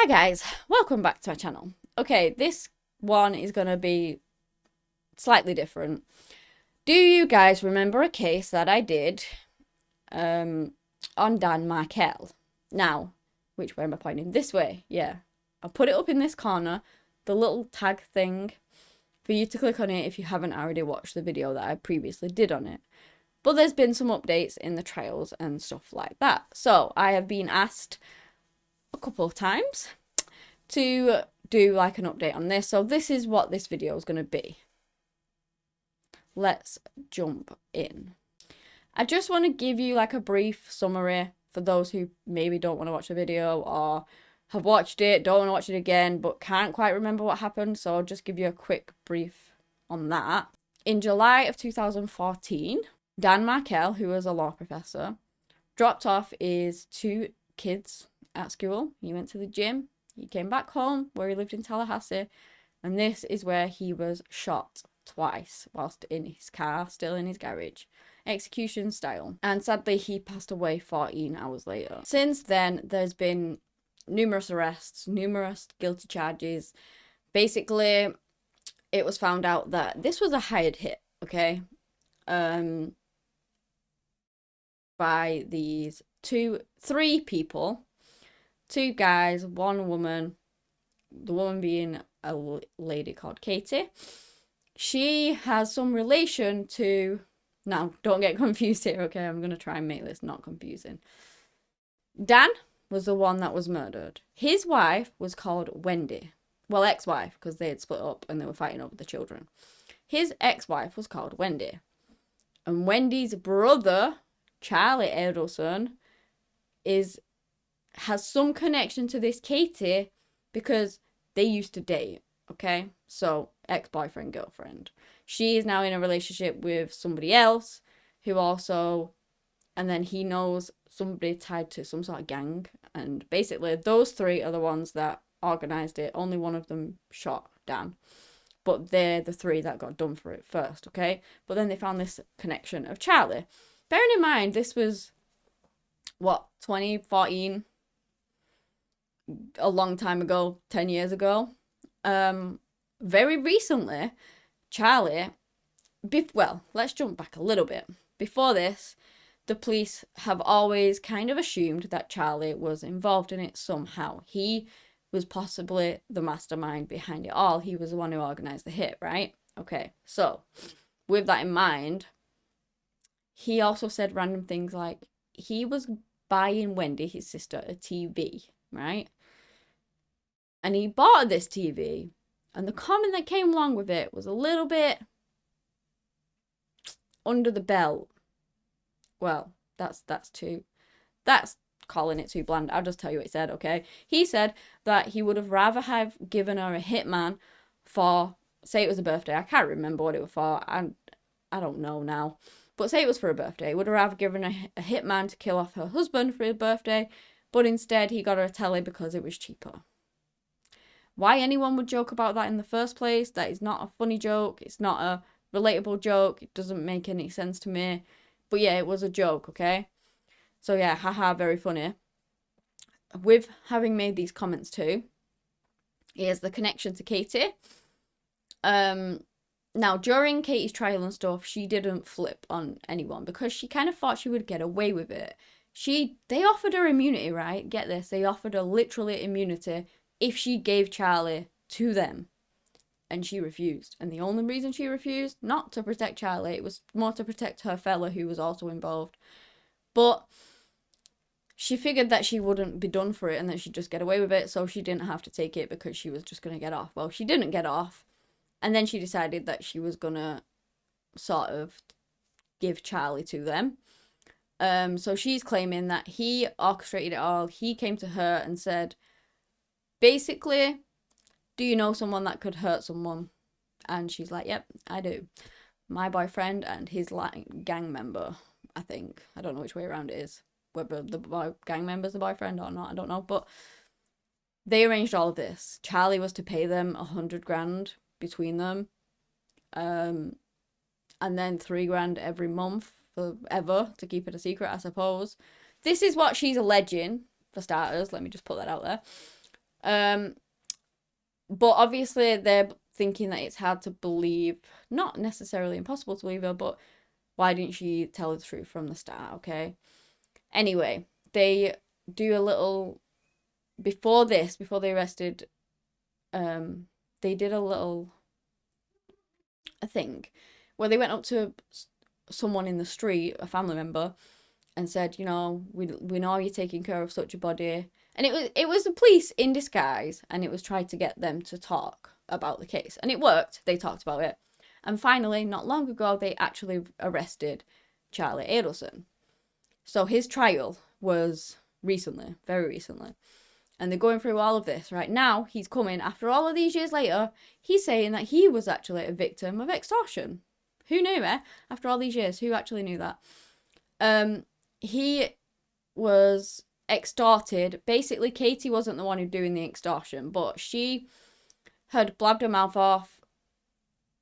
Hi guys, welcome back to my channel. Okay, this one is going to be slightly different. Do you guys remember a case that I did on Dan Markel? Now, which way am I pointing? This way, yeah. I'll put it up in this corner, the little tag thing, for you to click on it if you haven't already watched the video that I previously did on it. But there's been some updates in the trials and stuff like that. So I have been asked a couple of times to do like an update on this. So this is what this video is going to be. Let's jump in. I just want to give you like a brief summary for those who maybe don't want to watch the video or have watched it, don't want to watch it again, but can't quite remember what happened. So I'll just give you a quick brief on that. In July of 2014, Dan Markel, who was a law professor, dropped off his two kids at school. He went to the gym. He came back home where he lived in Tallahassee, and this is where he was shot twice whilst in his car, still in his garage, execution style. And sadly, he passed away 14 hours later. Since then, there's been numerous arrests, numerous guilty charges. Basically, it was found out that this was a hired hit, okay? By these three people. Two guys, one woman, the woman being a lady called Katie. She has some relation to... Now, don't get confused here, okay? I'm going to try and make this not confusing. Dan was the one that was murdered. His wife was called Wendy. Well, ex-wife, because they had split up and they were fighting over the children. His ex-wife was called Wendy. And Wendy's brother, Charlie Adelson, has some connection to this Katie because they used to date, okay? So, ex-boyfriend, girlfriend. She is now in a relationship with somebody else who also, and then he knows somebody tied to some sort of gang. And basically, those three are the ones that organised it. Only one of them shot Dan. But they're the three that got done for it first, okay? But then they found this connection of Charlie. Bearing in mind, this was, what, 2014? A long time ago, 10 years ago. Very recently, Charlie, well, let's jump back a little bit. Before this, the police have always kind of assumed that Charlie was involved in it somehow. He was possibly the mastermind behind it all. He was the one who organised the hit, right? Okay, so with that in mind, he also said random things like he was buying Wendy, his sister, a TV, right? And he bought this TV, and the comment that came along with it was a little bit under the belt. Well, that's calling it too bland. I'll just tell you what he said, okay? He said that he would have rather have given her a hitman for, say it was a birthday. I can't remember what it was for. I don't know now. But say it was for a birthday. He would have rather given a hitman to kill off her husband for his birthday, but instead he got her a telly because it was cheaper. Why anyone would joke about that in the first place, that is not a funny joke. It's not a relatable joke. It doesn't make any sense to me. But yeah, it was a joke, okay? So yeah, haha, very funny. With having made these comments too, here's the connection to Katie. Now, during Katie's trial and stuff, she didn't flip on anyone because she kind of thought she would get away with it. They offered her immunity, right? Get this, they offered her literally immunity if she gave Charlie to them. And she refused. And the only reason she refused, not to protect Charlie, it was more to protect her fella who was also involved. But she figured that she wouldn't be done for it and that she'd just get away with it, so she didn't have to take it because she was just going to get off. Well, she didn't get off. And then she decided that she was going to sort of give Charlie to them. So she's claiming that he orchestrated it all. He came to her and said, basically, do you know someone that could hurt someone? And she's like, yep, I do. My boyfriend and his gang member, I think. I don't know which way around it is. Whether the gang member's the boyfriend or not, I don't know. But they arranged all of this. Charlie was to pay them 100 grand between them. And then 3 grand every month forever to keep it a secret, I suppose. This is what she's alleging, for starters. Let me just put that out there. But obviously they're thinking that it's hard to believe, not necessarily impossible to believe her, but why didn't she tell the truth from the start, okay? Anyway, they do a little, before they arrested, they did a thing where they went up to someone in the street, a family member, and said, you know, we know you're taking care of such a body. And it was the police in disguise, and it was trying to get them to talk about the case. And it worked. They talked about it. And finally, not long ago, they actually arrested Charlie Adelson. So his trial was recently, very recently. And they're going through all of this. Right now, he's coming, after all of these years later, he's saying that he was actually a victim of extortion. Who knew, eh? After all these years, who actually knew that? He was extorted. Basically, Katie wasn't the one who doing the extortion, but she had blabbed her mouth off.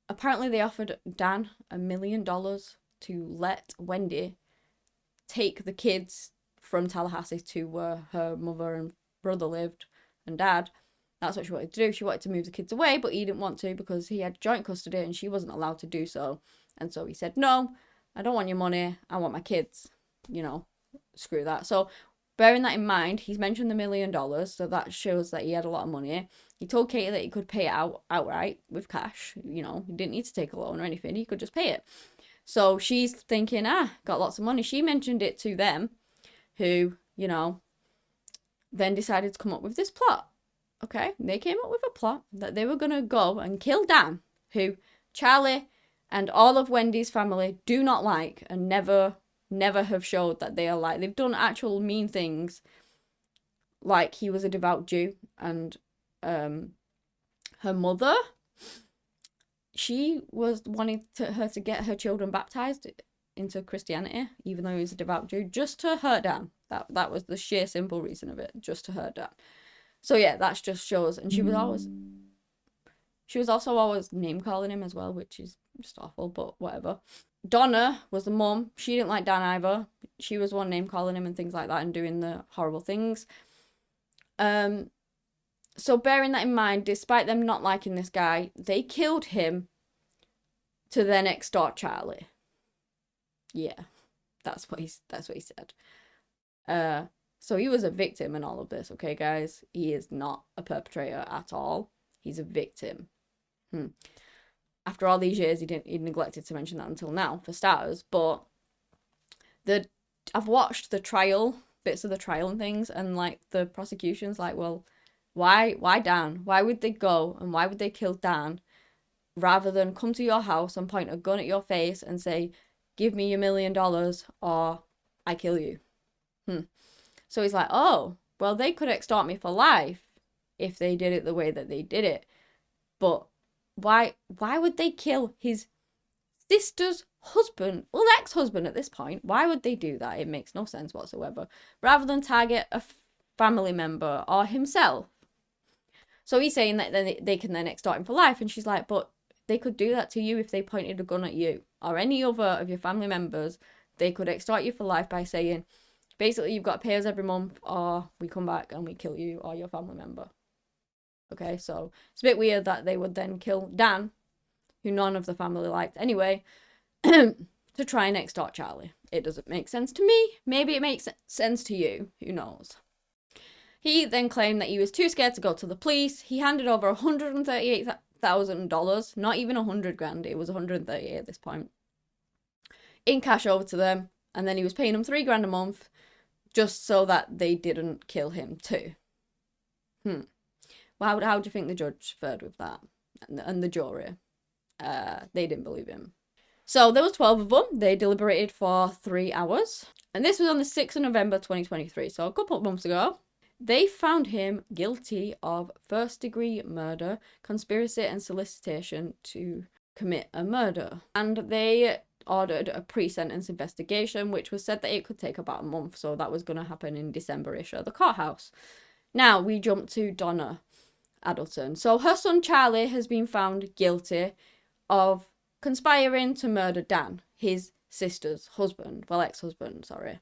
Apparently, they offered Dan $1 million to let Wendy take the kids from Tallahassee to where her mother and brother lived and dad. That's what she wanted to do. She wanted to move the kids away, but he didn't want to because he had joint custody and she wasn't allowed to do so. And so he said, no, I don't want your money. I want my kids. You know, screw that. So bearing that in mind, he's mentioned the $1 million. So that shows that he had a lot of money. He told Katie that he could pay it out outright with cash. You know, he didn't need to take a loan or anything. He could just pay it. So she's thinking, got lots of money. She mentioned it to them, who, you know, then decided to come up with this plot. Okay, they came up with a plot that they were going to go and kill Dan, who Charlie and all of Wendy's family do not like and never have showed that they are like. They've done actual mean things, like he was a devout Jew, and her mother, she was wanting her to get her children baptized into Christianity, even though he was a devout Jew, just to hurt Dan. That was the sheer simple reason of it, just to hurt Dan. So yeah, that's just shows. And she was also always name calling him as well, which is just awful, but whatever. Donna was the mum. She didn't like Dan either. She was one name calling him and things like that and doing the horrible things. So bearing that in mind, despite them not liking this guy, they killed him to then extort Charlie. Yeah, that's what he said. So he was a victim in all of this, okay, guys? He is not a perpetrator at all. He's a victim. After all these years, he neglected to mention that until now, for starters. But I've watched the trial, bits of the trial and things, and like the prosecution's like, well, why Dan? Why would they go and why would they kill Dan rather than come to your house and point a gun at your face and say, give me $1 million or I kill you? So he's like, oh, well, they could extort me for life if they did it the way that they did it. But why would they kill his sister's husband? Well, ex-husband at this point. Why would they do that? It makes no sense whatsoever. Rather than target a family member or himself. So he's saying that then they can then extort him for life. And she's like, but they could do that to you if they pointed a gun at you or any other of your family members. They could extort you for life by saying, basically, you've got to pay us every month or we come back and we kill you or your family member. Okay, so it's a bit weird that they would then kill Dan, who none of the family liked anyway, to try and extort Charlie. It doesn't make sense to me. Maybe it makes sense to you. Who knows? He then claimed that he was too scared to go to the police. He handed over $138,000, not even $100,000. It was $138 at this point, in cash over to them. And then he was paying them $3,000 a month just so that they didn't kill him too. Well, how do you think the judge fared with that? And the jury? They didn't believe him. So there was 12 of them. They deliberated for 3 hours. And this was on the 6th of November 2023, so a couple of months ago. They found him guilty of first-degree murder, conspiracy and solicitation to commit a murder. And they ordered a pre-sentence investigation, which was said that it could take about a month. So that was going to happen in December-ish at the courthouse. Now we jump to Donna Adelson. So her son Charlie has been found guilty of conspiring to murder Dan, his sister's husband. Well, ex-husband, sorry.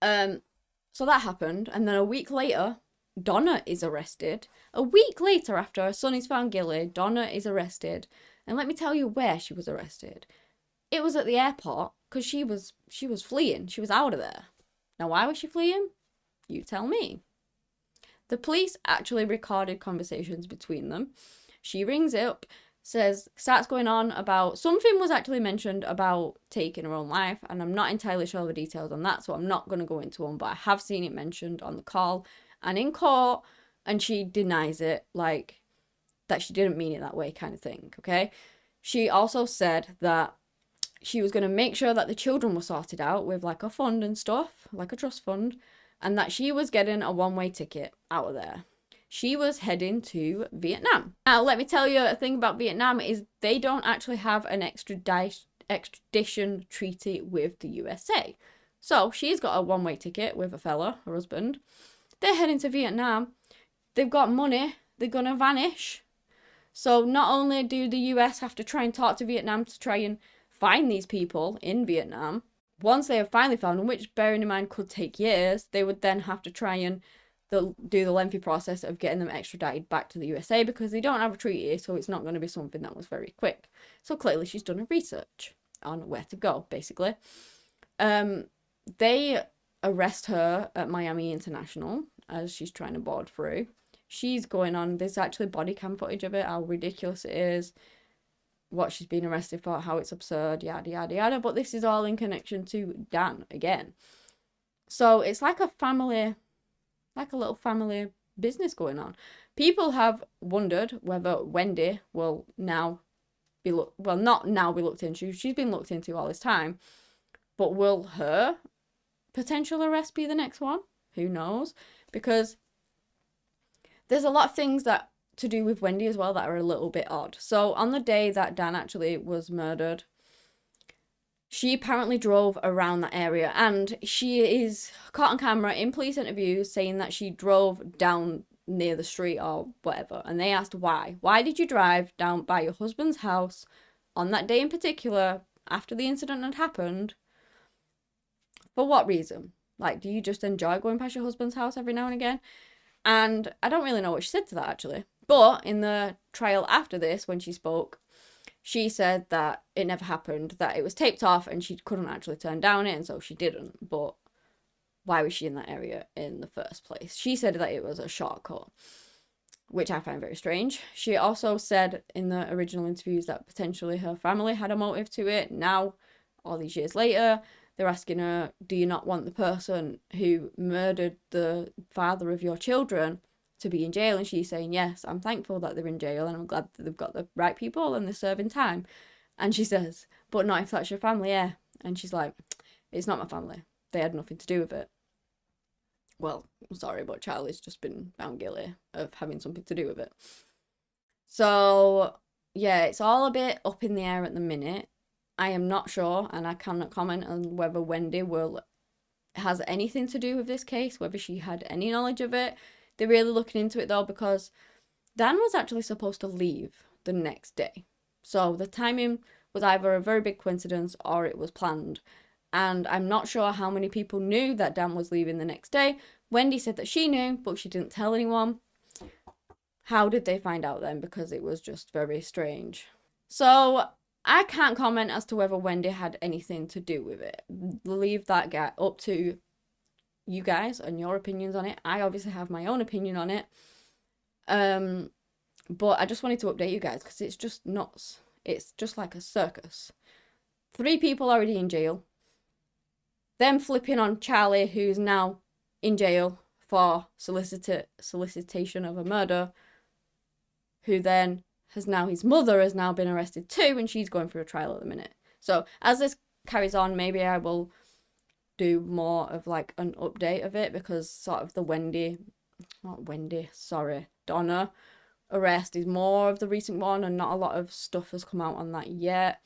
So that happened. And then a week later, Donna is arrested. A week later, after her son is found guilty, Donna is arrested. And let me tell you where she was arrested. It was at the airport because she was fleeing. She was out of there. Now, why was she fleeing? You tell me. The police actually recorded conversations between them. She rings up, starts going on about, something was actually mentioned about taking her own life, and I'm not entirely sure of the details on that, so I'm not going to go into them, but I have seen it mentioned on the call and in court, and she denies it, like, that she didn't mean it that way kind of thing, okay? She also said that she was going to make sure that the children were sorted out with, like, a fund and stuff, like a trust fund, and that she was getting a one-way ticket out of there. She was heading to Vietnam. Now, let me tell you a thing about Vietnam is they don't actually have an extradition treaty with the USA. So she's got a one-way ticket with a fella, her husband. They're heading to Vietnam. They've got money. They're going to vanish. So not only do the US have to try and talk to Vietnam to try and find these people in Vietnam, once they have finally found them, which bearing in mind could take years, they would then have to try and do the lengthy process of getting them extradited back to the USA because they don't have a treaty, so it's not going to be something that was very quick. So clearly she's done a research on where to go, basically. They arrest her at Miami International as she's trying to board through. She's going on, there's actually body cam footage of it, how ridiculous it is, what she's been arrested for, how it's absurd, yada, yada, yada. But this is all in connection to Dan again. So it's like a family, like a little family business going on. People have wondered whether Wendy will now be not now be looked into. She's been looked into all this time. But will her potential arrest be the next one? Who knows? Because there's a lot of things that to do with Wendy as well that are a little bit odd. So on the day that Dan actually was murdered, she apparently drove around that area, and she is caught on camera in police interviews saying that she drove down near the street or whatever. And they asked why. Why did you drive down by your husband's house on that day in particular after the incident had happened? For what reason? Like, do you just enjoy going past your husband's house every now and again? And I don't really know what she said to that, actually. But in the trial after this, when she spoke, she said that it never happened, that it was taped off and she couldn't actually turn down it, and so she didn't. But why was she in that area in the first place? She said that it was a shortcut, which I find very strange. She also said in the original interviews that potentially her family had a motive to it. Now, all these years later, they're asking her, do you not want the person who murdered the father of your children to be in jail? And she's saying, yes, I'm thankful that they're in jail and I'm glad that they've got the right people and they're serving time. And she says, but not if that's your family, yeah. And she's like, it's not my family. They had nothing to do with it. Well, I'm sorry, but Charlie's just been found guilty of having something to do with it. So, yeah, it's all a bit up in the air at the minute. I am not sure, and I cannot comment on whether Wendy has anything to do with this case, whether she had any knowledge of it. They're really looking into it, though, because Dan was actually supposed to leave the next day. So the timing was either a very big coincidence or it was planned. And I'm not sure how many people knew that Dan was leaving the next day. Wendy said that she knew, but she didn't tell anyone. How did they find out then? Because it was just very strange. So I can't comment as to whether Wendy had anything to do with it. Leave that up to you guys and your opinions on it. I obviously have my own opinion on it. But I just wanted to update you guys because it's just nuts. It's just like a circus. 3 people already in jail. Them flipping on Charlie, who's now in jail for solicitation of a murder, who then his mother has now been arrested too, and she's going through a trial at the minute. So as this carries on, maybe I will do more of like an update of it, because sort of the Donna arrest is more of the recent one, and not a lot of stuff has come out on that yet.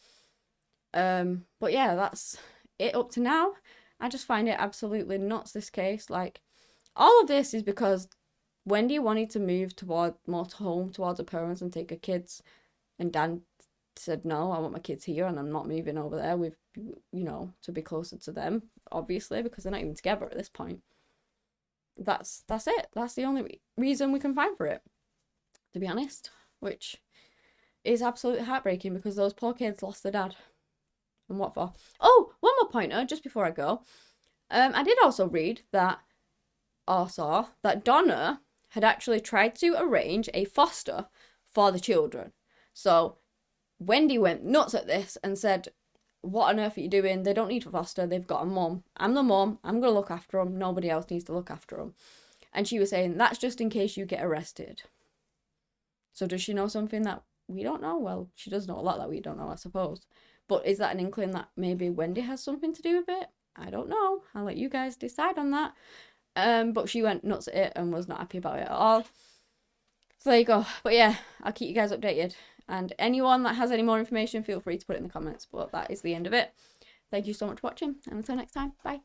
But yeah, that's it up to now. I just find it absolutely nuts, this case. Like, all of this is because Wendy wanted to move more to home towards her parents and take her kids, and Dan said, no, I want my kids here and I'm not moving over there with, to be closer to them, obviously, because they're not even together at this point. that's it. That's the only reason we can find for it, to be honest, which is absolutely heartbreaking because those poor kids lost their dad. And what for? Oh, one more pointer just before I go. I did also read that, or saw that Donna had actually tried to arrange a foster for the children. So Wendy went nuts at this and said, what on earth are you doing? They don't need a foster. They've got a mum. I'm the mum. I'm going to look after them. Nobody else needs to look after them. And she was saying, that's just in case you get arrested. So does she know something that we don't know? Well, she does know a lot that we don't know, I suppose. But is that an inkling that maybe Wendy has something to do with it? I don't know. I'll let you guys decide on that. But she went nuts at it and was not happy about it at all. So there you go. But yeah, I'll keep you guys updated. And anyone that has any more information, feel free to put it in the comments. But that is the end of it. Thank you so much for watching. And until next time, bye.